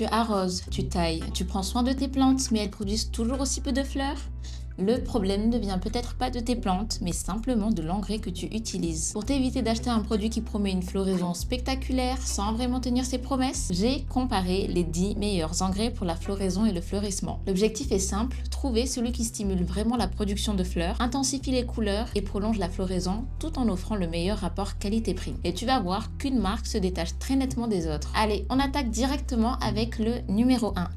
Tu arroses, tu tailles, tu prends soin de tes plantes, mais elles produisent toujours aussi peu de fleurs? Le problème ne vient peut-être pas de tes plantes, mais simplement de l'engrais que tu utilises. Pour t'éviter d'acheter un produit qui promet une floraison spectaculaire sans vraiment tenir ses promesses, j'ai comparé les 10 meilleurs engrais pour la floraison et le fleurissement. L'objectif est simple, trouver celui qui stimule vraiment la production de fleurs, intensifie les couleurs et prolonge la floraison tout en offrant le meilleur rapport qualité-prix. Et tu vas voir qu'une marque se détache très nettement des autres. Allez, on attaque directement avec le numéro 1.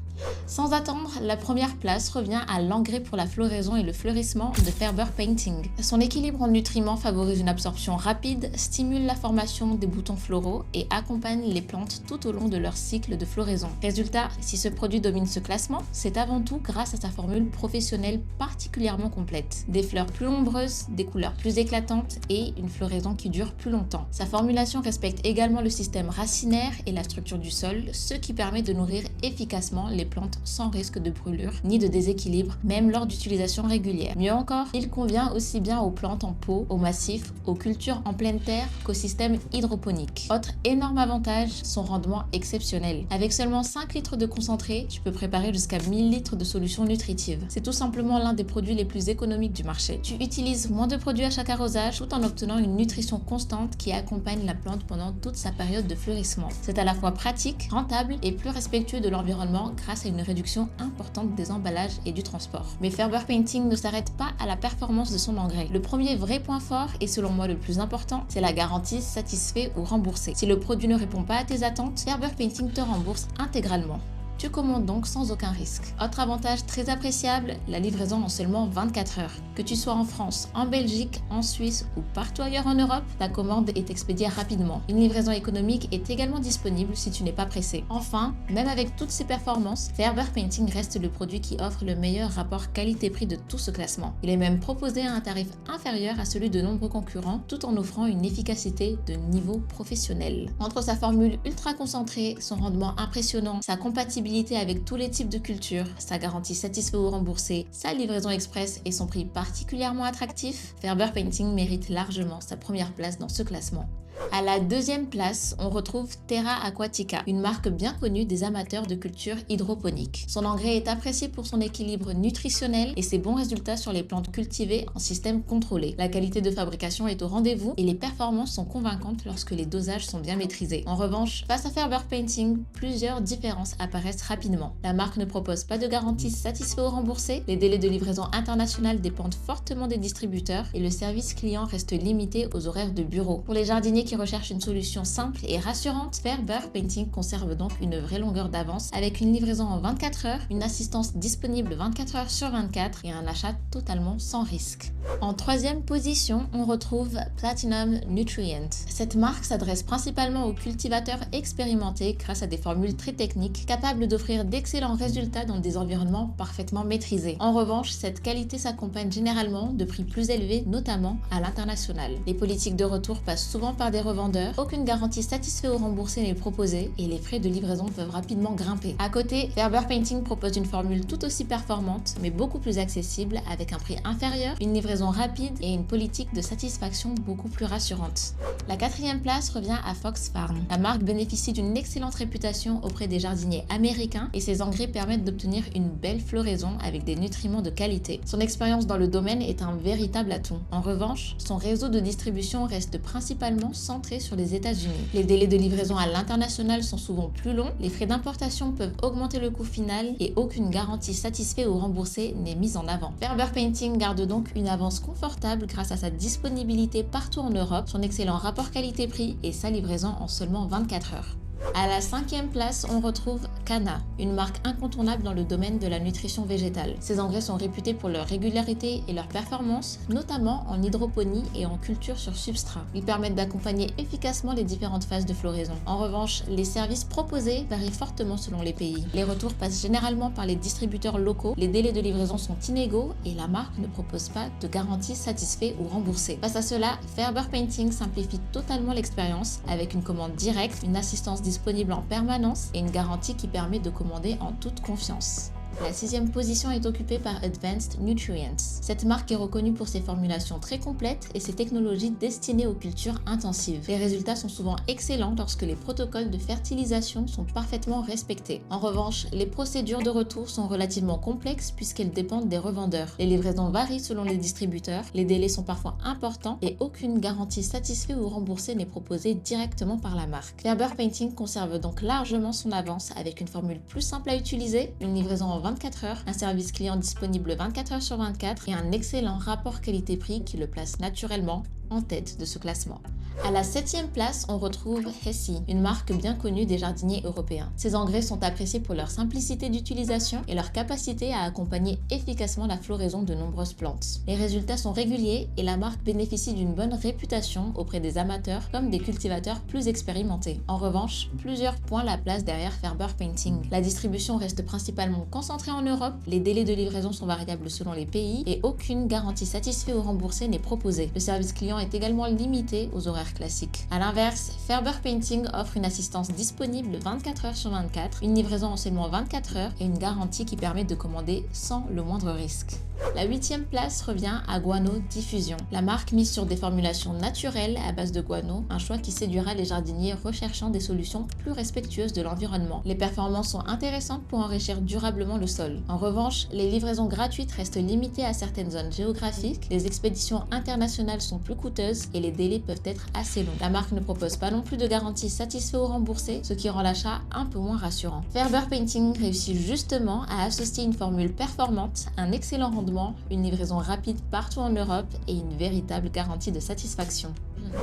Sans attendre, la première place revient à l'engrais pour la floraison et le fleurissement de Ferber Painting. Son équilibre en nutriments favorise une absorption rapide, stimule la formation des boutons floraux et accompagne les plantes tout au long de leur cycle de floraison. Résultat, si ce produit domine ce classement, c'est avant tout grâce à sa formule professionnelle particulièrement complète. Des fleurs plus nombreuses, des couleurs plus éclatantes et une floraison qui dure plus longtemps. Sa formulation respecte également le système racinaire et la structure du sol, ce qui permet de nourrir efficacement les plantes sans risque de brûlure ni de déséquilibre, même lors d'utilisation régulière. Mieux encore, il convient aussi bien aux plantes en pot, aux massifs, aux cultures en pleine terre qu'au système hydroponique. Autre énorme avantage, son rendement exceptionnel. Avec seulement 5 litres de concentré, tu peux préparer jusqu'à 1000 litres de solutions nutritives. C'est tout simplement l'un des produits les plus économiques du marché. Tu utilises moins de produits à chaque arrosage tout en obtenant une nutrition constante qui accompagne la plante pendant toute sa période de fleurissement. C'est à la fois pratique, rentable et plus respectueux de l'environnement grâce à une réduction importante des emballages et du transport. Mais Ferber Painting ne s'arrête pas à la performance de son engrais. Le premier vrai point fort, et selon moi le plus important, c'est la garantie satisfait ou remboursé. Si le produit ne répond pas à tes attentes, Ferber Painting te rembourse intégralement. Tu commandes donc sans aucun risque. Autre avantage très appréciable, la livraison en seulement 24 heures. Que tu sois en France, en Belgique, en Suisse ou partout ailleurs en Europe, ta commande est expédiée rapidement. Une livraison économique est également disponible si tu n'es pas pressé. Enfin, même avec toutes ces performances, Ferber Painting reste le produit qui offre le meilleur rapport qualité-prix de tout ce classement. Il est même proposé à un tarif inférieur à celui de nombreux concurrents, tout en offrant une efficacité de niveau professionnel. Entre sa formule ultra concentrée, son rendement impressionnant, sa compatibilité avec tous les types de cultures, sa garantie satisfait ou remboursée, sa livraison express et son prix particulièrement attractif, Ferber Painting mérite largement sa première place dans ce classement. À la deuxième place, on retrouve Terra Aquatica, une marque bien connue des amateurs de culture hydroponique. Son engrais est apprécié pour son équilibre nutritionnel et ses bons résultats sur les plantes cultivées en système contrôlé. La qualité de fabrication est au rendez-vous et les performances sont convaincantes lorsque les dosages sont bien maîtrisés. En revanche, face à Ferber Painting, plusieurs différences apparaissent rapidement. La marque ne propose pas de garantie satisfait ou remboursée, les délais de livraison internationale dépendent fortement des distributeurs et le service client reste limité aux horaires de bureau. Pour les jardiniers qui recherchent une solution simple et rassurante, Ferber Painting conserve donc une vraie longueur d'avance avec une livraison en 24 heures, une assistance disponible 24 heures sur 24 et un achat totalement sans risque. En troisième position, on retrouve Platinum Nutrient. Cette marque s'adresse principalement aux cultivateurs expérimentés grâce à des formules très techniques capables d'offrir d'excellents résultats dans des environnements parfaitement maîtrisés. En revanche, cette qualité s'accompagne généralement de prix plus élevés, notamment à l'international. Les politiques de retour passent souvent par des revendeurs, aucune garantie satisfait ou remboursée n'est proposée et les frais de livraison peuvent rapidement grimper. À côté, Ferber Painting propose une formule tout aussi performante mais beaucoup plus accessible avec un prix inférieur, une livraison rapide et une politique de satisfaction beaucoup plus rassurante. La quatrième place revient à Fox Farm. La marque bénéficie d'une excellente réputation auprès des jardiniers américains et ses engrais permettent d'obtenir une belle floraison avec des nutriments de qualité. Son expérience dans le domaine est un véritable atout. En revanche, son réseau de distribution reste principalement centré sur les États-Unis. Les délais de livraison à l'international sont souvent plus longs, les frais d'importation peuvent augmenter le coût final et aucune garantie satisfait ou remboursée n'est mise en avant. Ferber Painting garde donc une avance confortable grâce à sa disponibilité partout en Europe, son excellent rapport qualité-prix et sa livraison en seulement 24 heures. À la cinquième place, on retrouve Cana, une marque incontournable dans le domaine de la nutrition végétale. Ces engrais sont réputés pour leur régularité et leur performance, notamment en hydroponie et en culture sur substrat. Ils permettent d'accompagner efficacement les différentes phases de floraison. En revanche, les services proposés varient fortement selon les pays. Les retours passent généralement par les distributeurs locaux, les délais de livraison sont inégaux et la marque ne propose pas de garantie satisfait ou remboursée. Face à cela, Ferber Painting simplifie totalement l'expérience avec une commande directe, une assistance disponible en permanence et une garantie qui permet de commander en toute confiance. La 6e position est occupée par Advanced Nutrients. Cette marque est reconnue pour ses formulations très complètes et ses technologies destinées aux cultures intensives. Les résultats sont souvent excellents lorsque les protocoles de fertilisation sont parfaitement respectés. En revanche, les procédures de retour sont relativement complexes puisqu'elles dépendent des revendeurs. Les livraisons varient selon les distributeurs, les délais sont parfois importants et aucune garantie satisfaite ou remboursée n'est proposée directement par la marque. Ferber Painting conserve donc largement son avance avec une formule plus simple à utiliser, une livraison en 24 heures, un service client disponible 24 heures sur 24 et un excellent rapport qualité-prix qui le place naturellement en tête de ce classement. À la 7e place, on retrouve Hessie, une marque bien connue des jardiniers européens. Ces engrais sont appréciés pour leur simplicité d'utilisation et leur capacité à accompagner efficacement la floraison de nombreuses plantes. Les résultats sont réguliers et la marque bénéficie d'une bonne réputation auprès des amateurs comme des cultivateurs plus expérimentés. En revanche, plusieurs points la placent derrière Ferber Painting. La distribution reste principalement concentrée en Europe, les délais de livraison sont variables selon les pays et aucune garantie satisfaite ou remboursée n'est proposée. Le service client est également limité aux horaires classiques. A l'inverse, Ferber Painting offre une assistance disponible 24 heures sur 24, une livraison en seulement 24 heures et une garantie qui permet de commander sans le moindre risque. La 8e place revient à Guano Diffusion. La marque mise sur des formulations naturelles à base de guano, un choix qui séduira les jardiniers recherchant des solutions plus respectueuses de l'environnement. Les performances sont intéressantes pour enrichir durablement le sol. En revanche, les livraisons gratuites restent limitées à certaines zones géographiques, les expéditions internationales sont plus coûteuses et les délais peuvent être assez longs. La marque ne propose pas non plus de garantie satisfaite ou remboursée, ce qui rend l'achat un peu moins rassurant. Ferber Painting réussit justement à associer une formule performante, un excellent rendement, une livraison rapide partout en Europe et une véritable garantie de satisfaction.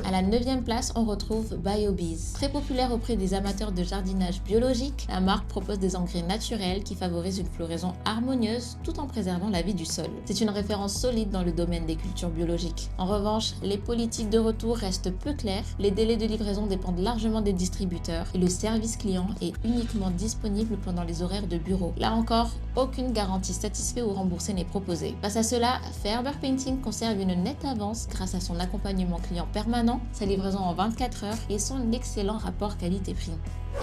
À la 9e place, on retrouve BioBees. Très populaire auprès des amateurs de jardinage biologique, la marque propose des engrais naturels qui favorisent une floraison harmonieuse tout en préservant la vie du sol. C'est une référence solide dans le domaine des cultures biologiques. En revanche, les politiques de retour restent peu claires, les délais de livraison dépendent largement des distributeurs et le service client est uniquement disponible pendant les horaires de bureau. Là encore, aucune garantie satisfaite ou remboursée n'est proposée. Face à cela, Ferber Painting conserve une nette avance grâce à son accompagnement client permanent, sa livraison en 24 heures et son excellent rapport qualité-prix.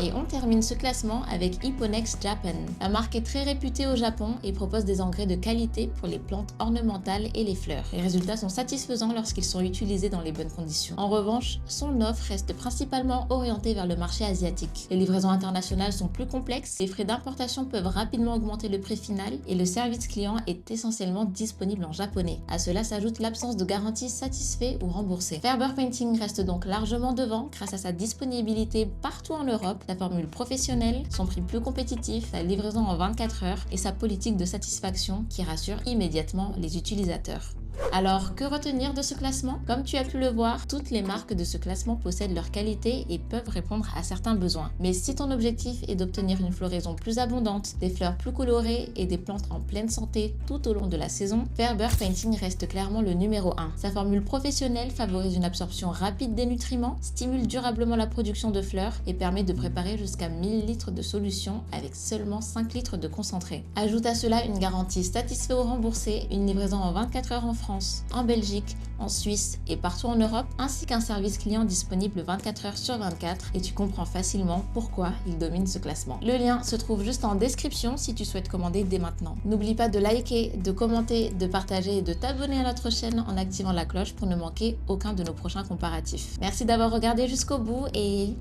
Et on termine ce classement avec Hipponex Japan. La marque est très réputée au Japon et propose des engrais de qualité pour les plantes ornementales et les fleurs. Les résultats sont satisfaisants lorsqu'ils sont utilisés dans les bonnes conditions. En revanche, son offre reste principalement orientée vers le marché asiatique. Les livraisons internationales sont plus complexes, les frais d'importation peuvent rapidement augmenter le prix final et le service client est essentiellement disponible en japonais. À cela s'ajoute l'absence de garantie satisfaite ou remboursée. Ferber Painting reste donc largement devant grâce à sa disponibilité partout en Europe, la formule professionnelle, son prix plus compétitif, la livraison en 24 heures et sa politique de satisfaction qui rassure immédiatement les utilisateurs. Alors, que retenir de ce classement? Comme tu as pu le voir, toutes les marques de ce classement possèdent leur qualité et peuvent répondre à certains besoins. Mais si ton objectif est d'obtenir une floraison plus abondante, des fleurs plus colorées et des plantes en pleine santé tout au long de la saison, Ferber Painting reste clairement le numéro 1. Sa formule professionnelle favorise une absorption rapide des nutriments, stimule durablement la production de fleurs et permet de préparer jusqu'à 1000 litres de solution avec seulement 5 litres de concentré. Ajoute à cela une garantie satisfaite ou remboursée, une livraison en 24 heures en France, en Belgique, en Suisse et partout en Europe, ainsi qu'un service client disponible 24 heures sur 24 et tu comprends facilement pourquoi il domine ce classement. Le lien se trouve juste en description si tu souhaites commander dès maintenant. N'oublie pas de liker, de commenter, de partager et de t'abonner à notre chaîne en activant la cloche pour ne manquer aucun de nos prochains comparatifs. Merci d'avoir regardé jusqu'au bout et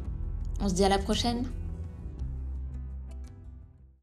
on se dit à la prochaine.